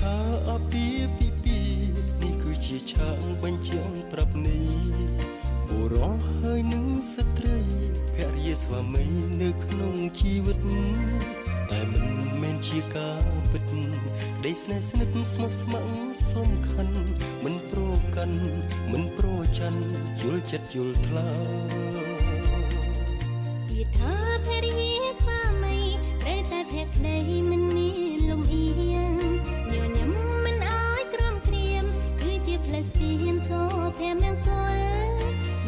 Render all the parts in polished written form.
ថាអាពាហ៍ពិពាហ៍នេះគឺជាឆាកបញ្ជាក់ប្រាប់នេះបុរសហើយនឹងស្ត្រីភរិយាស្វាមីនៅក្នុងជីវិតតែមិនមែនជាការពិតក្តីស្នេហ៍ស្និទ្ធស្មោះស្ម័គ្រសំខាន់មិនប្រកាន់មិនប្រច័ណ្ឌយល់ចិត្តយល់ថ្លើពាក្យថាភរិយាស្វាមីត្រូវតែភក្តីមិនមានលំអៀងញញឹមមិនអោយក្រំគ្រាមគឺជាផ្លែស្ពានសូភមង្គល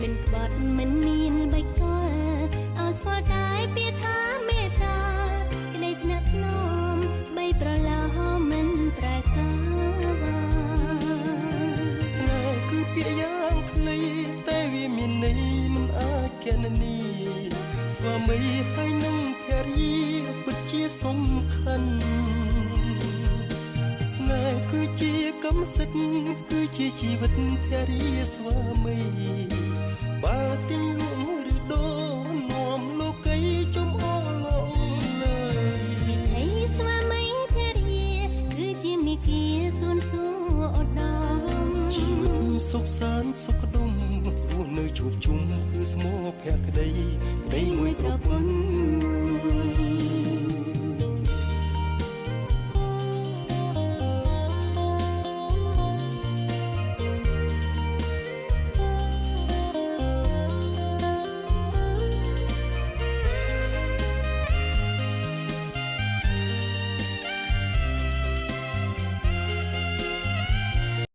មិនក្បត់មិនមានបិកលអស្គាល់តែពាក្យថាមេត្តាក្តីថ្នាក់ថ្នមបីប្រឡោមិនប្រែសាស្នេហ៍គឺពាក្យយ៉ាងខ្លីតែវាមានន័យមិនអាចកណនាស្វាមីហើយនឹងភរិយាពិតជាសំខាន់ស្នេហ៍គឺជាកម្មសិទ្ធិគឺជាជីវិតភរិយាស្វាមីបើទាំងលួងឬដូរនាំលោកីចំអល់ឡើយវិថីស្វាមីភរិយាគឺជាមេគាសួនសួឧត្តមជីវិតសុខសាន្តសុខដុមរស់នៅជួបជុំគឺស្មោភក្តីក្តីមួយប្រពន្ធ